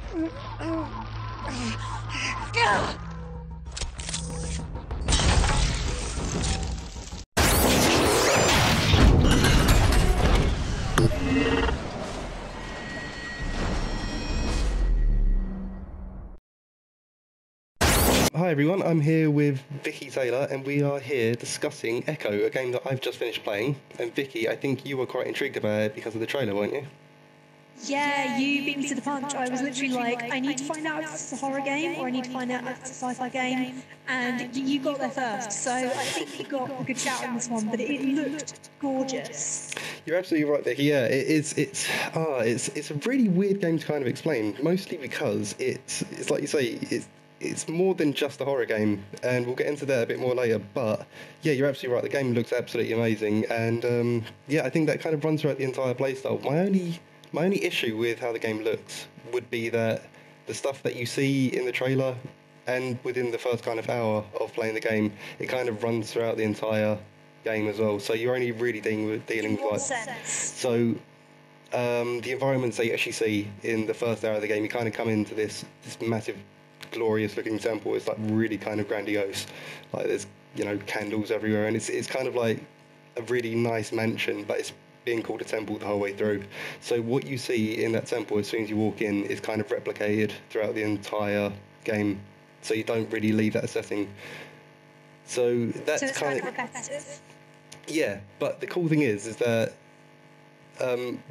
Hi everyone, I'm here with Viki Taylor and we are here discussing Echo, a game that I've just finished playing. And Viki, I think you were quite intrigued about it because of the trailer, weren't you? Yeah, you beat me to the punch. I was literally like, I need to find out if it's a horror game or I need to find out if it's a sci-fi game. And you got there first, so I think you got a good shout on this one, but it looked gorgeous. You're absolutely right, Viki. Yeah, it's a really weird game to kind of explain, mostly because it's like you say, it's more than just a horror game, and we'll get into that a bit more later, but yeah, you're absolutely right, the game looks absolutely amazing, and yeah, I think that kind of runs throughout the entire playstyle. My only issue with how the game looks would be that the stuff that you see in the trailer and within the first kind of hour of playing the game, it kind of runs throughout the entire game as well, so you're only really dealing with like... So the environments that you actually see in the first hour of the game, you kind of come into this massive glorious looking temple. It's like really kind of grandiose, like there's, you know, candles everywhere, and it's kind of like a really nice mansion, but it's being called a temple the whole way through. So what you see in that temple as soon as you walk in is kind of replicated throughout the entire game, so you don't really leave that setting. So that's it's kind of repetitive. Yeah, but the cool thing is that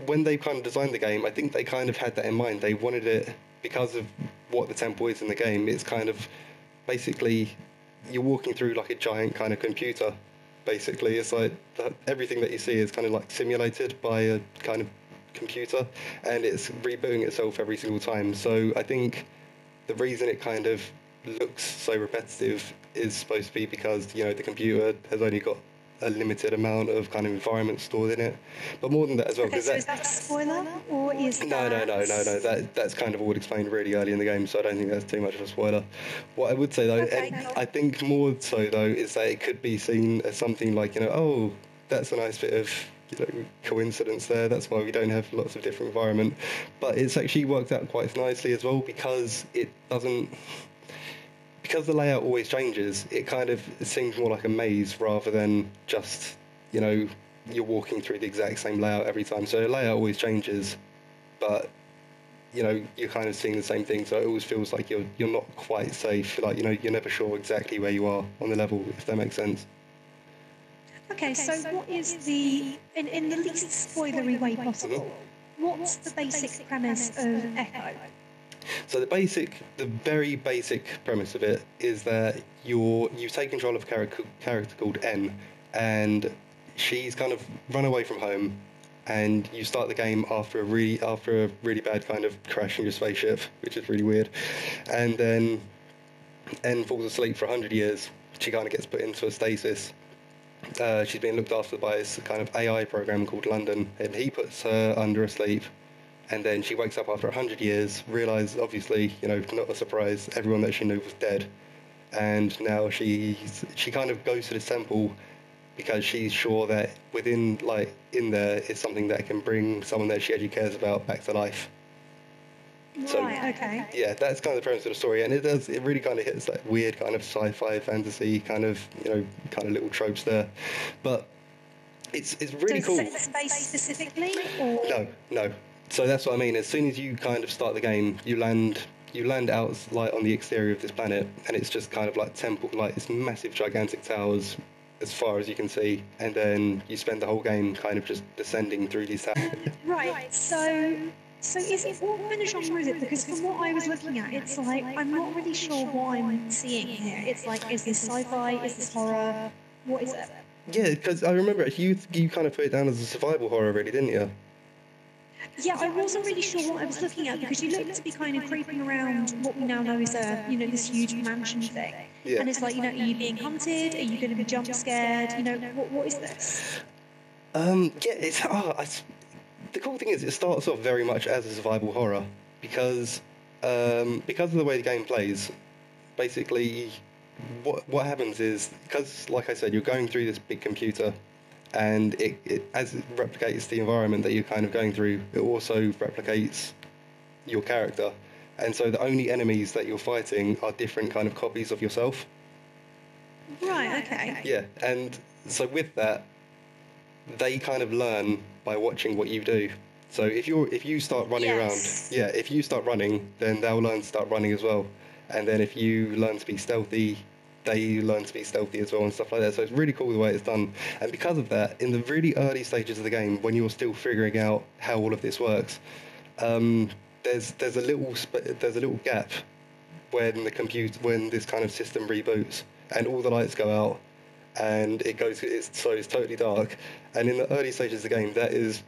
when they kind of designed the game, I think they kind of had that in mind. They wanted it, because of what the temple is in the game, it's kind of basically you're walking through like a giant kind of computer. Basically, it's like everything that you see is kind of like simulated by a kind of computer, and it's rebooting itself every single time. So I think the reason it kind of looks so repetitive is supposed to be because, you know, the computer has only got a limited amount of kind of environment stored in it, but more than that as well. Okay, so is that a spoiler, or is No. That's kind of all explained really early in the game, so I don't think that's too much of a spoiler. What I would say though, okay, and I think more so though, is that it could be seen as something like, you know, oh, that's a nice bit of, you know, coincidence there. That's why we don't have lots of different environment, but it's actually worked out quite nicely as well, because it doesn't. Because the layout always changes, it kind of seems more like a maze rather than just, you know, you're walking through the exact same layout every time. So the layout always changes, but, you know, you're kind of seeing the same thing. So it always feels like you're not quite safe. Like, you know, you're never sure exactly where you are on the level, if that makes sense. Okay, so what is the, in the least spoilery way possible, what's the basic premise of Echo? So the very basic premise of it is that you take control of a character called N, and she's kind of run away from home, and you start the game after a really bad kind of crash in your spaceship, which is really weird, and then N falls asleep for 100 years. She kind of gets put into a stasis. She's being looked after by this kind of AI program called London, and he puts her under asleep. And then she wakes up after 100 years, realises, obviously, you know, not a surprise, everyone that she knew was dead. And now she kind of goes to this temple because she's sure that within, like, in there is something that can bring someone that she actually cares about back to life. So, right, okay. Yeah, that's kind of the premise of the story, and it really kind of hits that weird kind of sci-fi fantasy kind of, you know, kind of little tropes there. But it's really cool. Does it set the space specifically, or? No. So that's what I mean. As soon as you kind of start the game, you land out like on the exterior of this planet, and it's just kind of like temple, like it's massive, gigantic towers as far as you can see, and then you spend the whole game kind of just descending through these towers. Right. So is it, what kind of genre is it? Because from what I was looking at, it's like I'm not really sure what I'm seeing here. It's like, is this sci-fi? Is this horror? What is it? Yeah, because I remember you kind of put it down as a survival horror, really, didn't you? Yeah, I wasn't really sure what I was looking at, because you looked to be kind of creeping around what we now know is this huge mansion thing. Yeah. And it's like, are you being hunted? Are you going to be jump scared? What is this? Yeah, the cool thing is it starts off very much as a survival horror because of the way the game plays. Basically, what happens is, because, like I said, you're going through this big computer, and as it replicates the environment that you're kind of going through, it also replicates your character. and so the only enemies that you're fighting are different kind of copies of yourself. Right, okay. Yeah, and so with that, they kind of learn by watching what you do. So if you start running Yes. around, if you start running, then they'll learn to start running as well. And then if you learn to be stealthy, they learn to be stealthy as well and stuff like that. So it's really cool the way it's done. And because of that, in the really early stages of the game, when you're still figuring out how all of this works, there's a little gap when this kind of system reboots and all the lights go out and it's totally dark. And in the early stages of the game, that is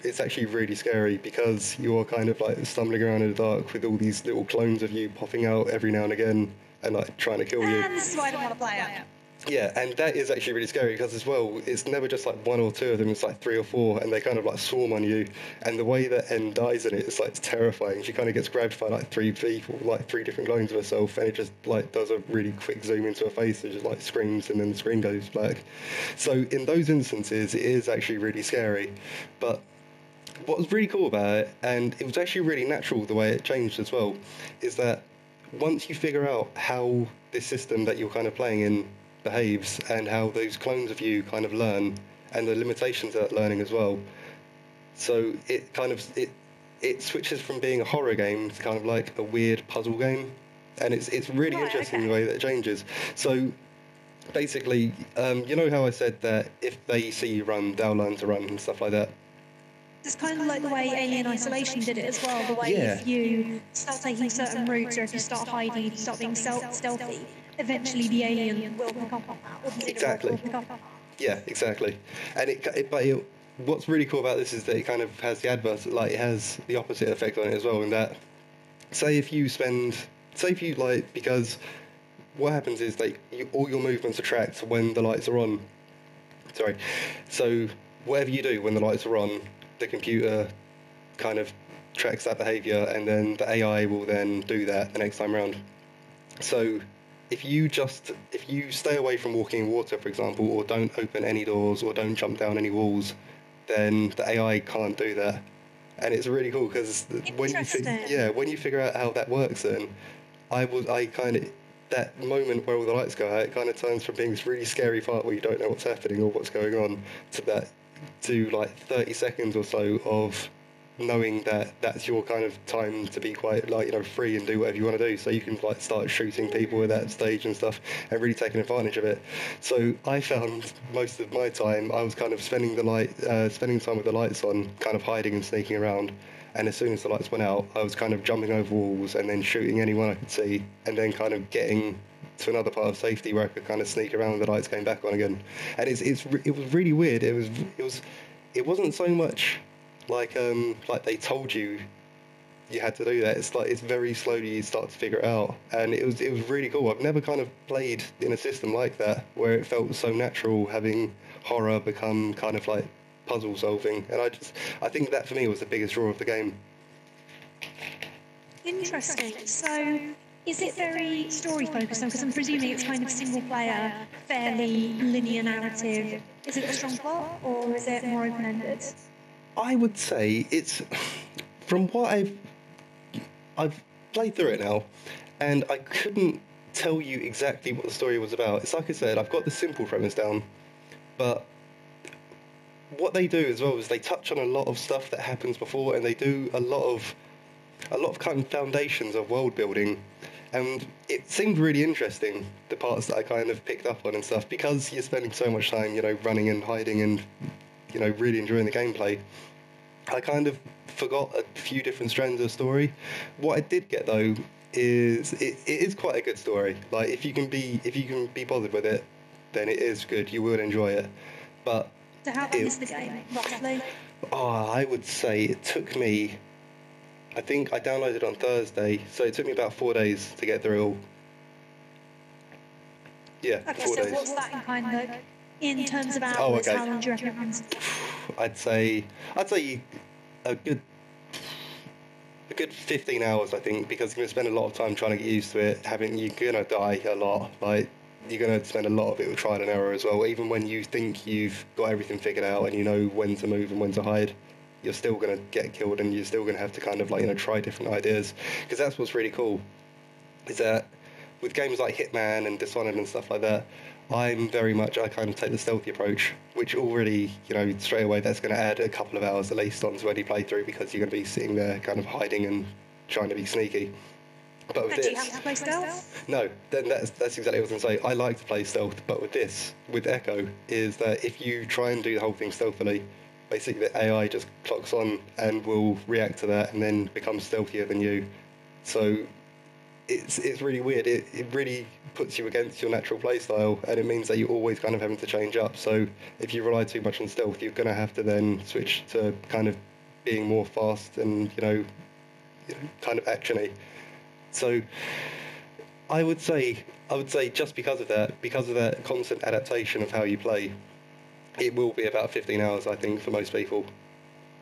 it's actually really scary because you're kind of like stumbling around in the dark with all these little clones of you popping out every now and again and like trying to kill you. And this is why I don't want to play it. Yeah, and that is actually really scary because as well, it's never just like one or two of them, it's like three or four, and they kind of like swarm on you. And the way that N dies in it, it's like it's terrifying. She kind of gets grabbed by like three people, like three different clones of herself, and it just like does a really quick zoom into her face and just like screams, and then the screen goes black. So in those instances, it is actually really scary. But what was really cool about it, and it was actually really natural the way it changed as well, is that once you figure out how this system that you're kind of playing in behaves and how those clones of you kind of learn and the limitations of that learning as well. So it switches from being a horror game to kind of like a weird puzzle game, and it's really interesting the way that it changes. So basically, you know how I said that if they see you run, they'll learn to run and stuff like that. It's kind of like the way Alien Isolation did it as well. The way if you start taking certain routes, or if you start hiding, if you start being stealthy, eventually the alien will pick up on that. Or the Exactly. will pick up on that. Yeah, exactly. And what's really cool about this is that it kind of has the adverse, like it has the opposite effect on it as well. In that, because what happens is all your movements are tracked when the lights are on. Sorry. So whatever you do when the lights are on, the computer kind of tracks that behaviour, and then the AI will then do that the next time around. So if you stay away from walking in water, for example, or don't open any doors or don't jump down any walls, then the AI can't do that. And it's really cool because when you figure out how that works, then that moment where all the lights go out, it kind of turns from being this really scary part where you don't know what's happening or what's going on to like 30 seconds or so of knowing that that's your kind of time to be quite free and do whatever you want to do. So you can like start shooting people at that stage and stuff and really taking advantage of it. So I found most of my time I was kind of spending time with the lights on, kind of hiding and sneaking around. And as soon as the lights went out, I was kind of jumping over walls and then shooting anyone I could see, and then kind of getting to another part of safety where I could kind of sneak around when the lights came back on again. And it was really weird. It wasn't so much like they told you had to do that. It's very slowly you start to figure it out, and it was really cool. I've never kind of played in a system like that where it felt so natural, having horror become kind of like puzzle solving, and I think that for me was the biggest draw of the game. Interesting. So, is it very story focused? Because I'm presuming it's kind of single player, fairly linear narrative. Is it a strong plot, or is it more open ended? I would say it's, from what I've played through it now, and I couldn't tell you exactly what the story was about. It's like I said, I've got the simple premise down, but what they do as well is they touch on a lot of stuff that happens before, and they do a lot of kind of foundations of world building, and it seemed really interesting, the parts that I kind of picked up on and stuff, because you're spending so much time, running and hiding and, really enjoying the gameplay. I kind of forgot a few different strands of the story. What I did get though is it is quite a good story. Like if you can be bothered with it, then it is good. You will enjoy it. But so how long is the game, roughly? I would say it took me, I think I downloaded on Thursday, so it took me about 4 days to get through it all. Yeah, okay, 4 so days. What's that in terms of hours? How long do you reckon? I'd say a good 15 hours, I think, because you're going to spend a lot of time trying to get used to it. You're going to die a lot. Like, you're going to spend a lot of it with trial and error as well, even when you think you've got everything figured out and you know when to move and when to hide. you're still going to get killed, and you're still going to have to kind of like, you know, try different ideas. Because that's what's really cool, is that with games like Hitman and Dishonored and stuff like that, I kind of take the stealthy approach, which already, you know, straight away that's going to add a couple of hours at least onto any playthrough, because you're going to be sitting there kind of hiding and trying to be sneaky. But with Do you this, have to play stealth? no, then that's exactly what I was going to say. I like to play stealth, but with this, with Echo, is that if you try and do the whole thing stealthily, basically the AI just clocks on and will react to that and then becomes stealthier than you. So it's really weird. It really puts you against your natural playstyle, and it means that you're always kind of having to change up. So if you rely too much on stealth, you're going to have to then switch to kind of being more fast and, you know, kind of actiony. So I would say just because of that constant adaptation of how you play, it will be about 15 hours, I think, for most people.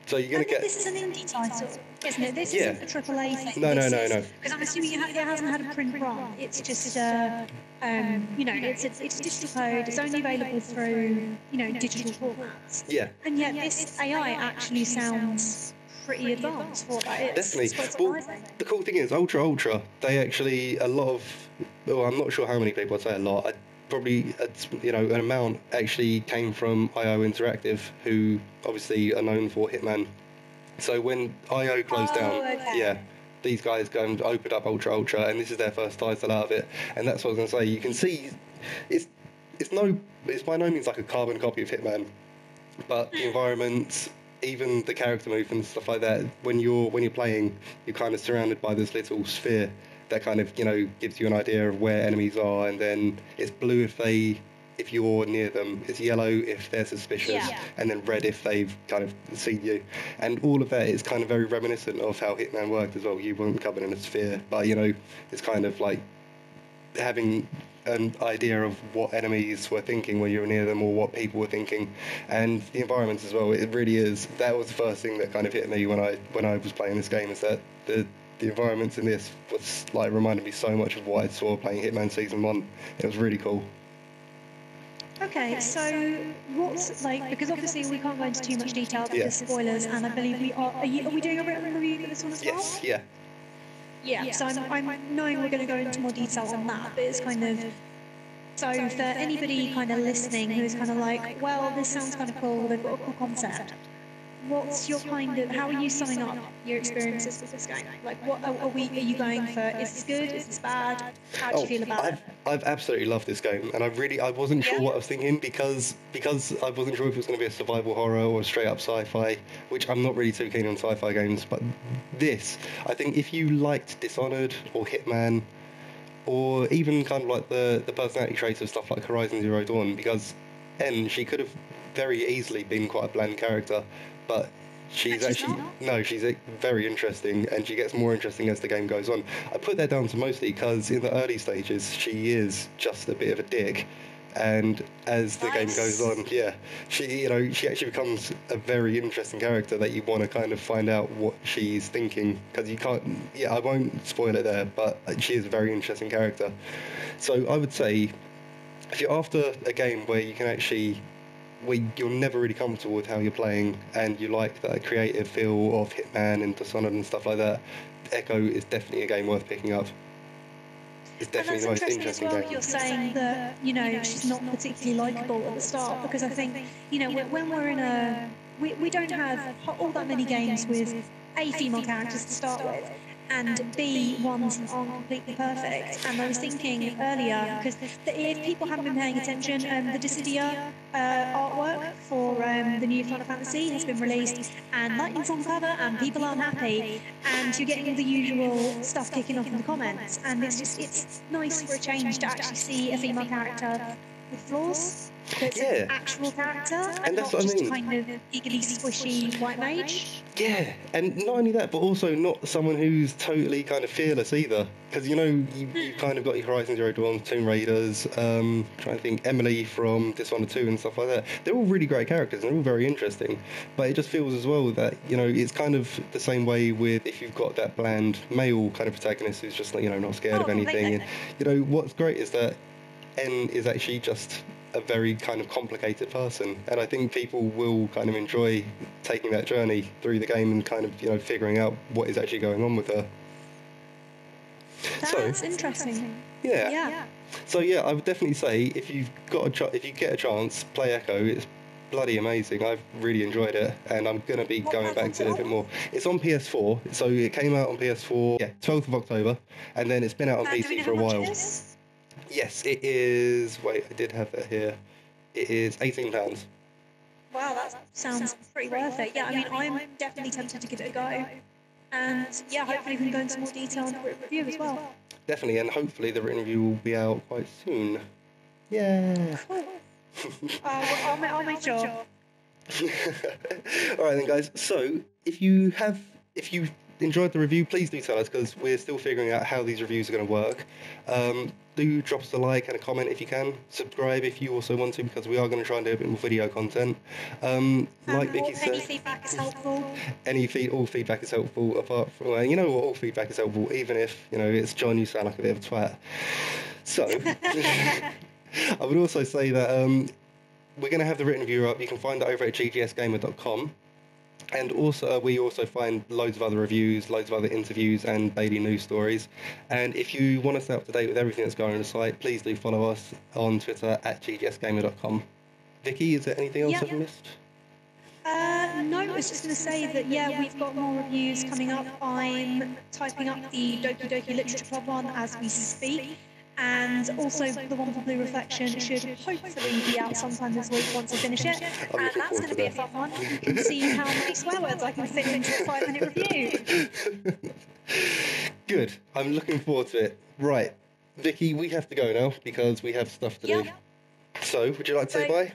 So you're going to get... This is an indie title, isn't it? This Yeah. isn't a AAA thing. No. Because I'm assuming it hasn't had a print run. It's just, you know, it's digital code. It's only available through, you know, digital formats. Yeah. And yet this AI actually sounds pretty advanced for what that is. Definitely. It's quite Well, surprising. the cool thing is, Ultra, they actually, I'm not sure how many people, I'd say a lot, probably, you know, an amount actually came from IO Interactive, who obviously are known for Hitman. So when IO closed down, okay. yeah, these guys go and opened up Ultra, and this is their first title out of it. And that's what I was going to say. You can see, it's by no means like a carbon copy of Hitman, but the environments, even the character movements and stuff like that, when you're playing, you're kind of surrounded by this little sphere that kind of, you know, gives you an idea of where enemies are, and then it's blue if you're near them, it's yellow if they're suspicious, and then red if they've kind of seen you. And all of that is kind of very reminiscent of how Hitman worked as well. You weren't covered in a sphere, but, you know, it's kind of like having an idea of what enemies were thinking when you were near them, or what people were thinking, and the environments as well. It really is. That was the first thing that kind of hit me when I was playing this game, is that the environments in this was like reminded me so much of what I saw playing Hitman Season 1. It was really cool. Okay, so what's like, because obviously we can't go into too much detail about the spoilers, and I believe we are we doing a written review for this one as well? Yes, yeah. Yeah, so I'm knowing we're going to go into more detail on that, but it's kind of, so for anybody kind of listening who's kind of like, well, this sounds kind of cool, they've got a cool concept, what's your kind of, how are you summing up your experiences with this game? Like, what are you going for? Is this good? Is this bad? How do you feel about it? I've absolutely loved this game, and I wasn't sure what I was thinking, because I wasn't sure if it was going to be a survival horror or a straight up sci-fi, which I'm not really too keen on sci-fi games, but this, I think if you liked Dishonored or Hitman, or even kind of like the personality traits of stuff like Horizon Zero Dawn, because she could have very easily been quite a bland character, but she's very interesting, and she gets more interesting as the game goes on. I put that down to mostly because in the early stages she is just a bit of a dick, and as the game goes on, she actually becomes a very interesting character that you want to kind of find out what she's thinking, because you can't. I won't spoil it there, but she is a very interesting character. So I would say, if you're after a game where you can actually, where you're never really comfortable with how you're playing, and you like that creative feel of Hitman and Dishonored and stuff like that, Echo is definitely a game worth picking up. It's definitely the most interesting game. You're saying that, you know, she's not particularly likeable at the start, because I think, you know, when we're in we don't have all that many games with A, female characters to start with, and B, ones that aren't completely perfect. And I was thinking earlier, because if people haven't been paying attention, the Dissidia artwork for the new Final Fantasy has been released, and lightning's on cover, and people aren't happy, and you're getting the usual stuff kicking off in the comments, and it's nice for a change to actually see a female character with flaws. That's an actual character, and that's not just kind of giggly, squishy white mage. Yeah, and not only that, but also not someone who's totally kind of fearless either. Because, you know, you've kind of got your Horizon Zero Dawn, Tomb Raiders, trying to think, Emily from Dishonored 2 and stuff like that. They're all really great characters, and they're all very interesting. But it just feels as well that, you know, it's kind of the same way with if you've got that bland male kind of protagonist who's just, like, you know, not scared of anything. And, you know, what's great is that N is actually just a very kind of complicated person, and I think people will kind of enjoy taking that journey through the game and kind of, you know, figuring out what is actually going on with her. That's interesting. Yeah. So yeah, I would definitely say if you've got if you get a chance, play Echo. It's bloody amazing. I've really enjoyed it, and I'm gonna be going back to it a bit more. It's on PS4, so it came out on PS4, 12th of October, and then it's been out on PC for a while. Yes, it is. Wait, I did have that here. It is £18. Wow, that sounds pretty worth it. Yeah, I mean, I'm definitely tempted to give it a go. And yeah, hopefully we can go into more detail on the review as well. Definitely, and hopefully the written review will be out quite soon. Yeah. Cool. I'll make sure. All right then, guys. So if you enjoyed the review, please do tell us, because we're still figuring out how these reviews are going to work. Do drop us a like and a comment if you can. Subscribe if you also want to, because we are going to try and do a bit more video content. Like Viki said, any feedback is helpful. All feedback is helpful. Apart from, you know what, all feedback is helpful, even if, you know, it's John, you sound like a bit of a twat. So I would also say that we're going to have the written review up. You can find it over at ggsgamer.com. And also, we also find loads of other reviews, loads of other interviews and daily news stories. And if you want to stay up to date with everything that's going on the site, please do follow us on Twitter at ggsgamer.com. Viki, is there anything else I've missed? No, I was just going to say that, we've got more reviews coming up. I'm typing up the Doki Doki Literature Club one as we speak. And also the one for Blue Reflection should hopefully be out sometime this week once I finish it. And that's going to be a fun one. You can see how many swear words I can fit into a 5-minute review. Good. I'm looking forward to it. Right. Viki, we have to go now because we have stuff to do. So, would you like to say bye?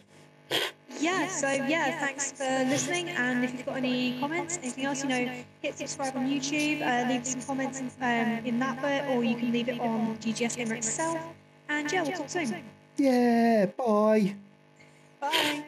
Thanks for listening, and if you've got any comments, anything else, hit subscribe on YouTube, leave some comments in that bit, or you can leave it on GGS Gamer itself, and we'll talk soon. Yeah, bye. Bye.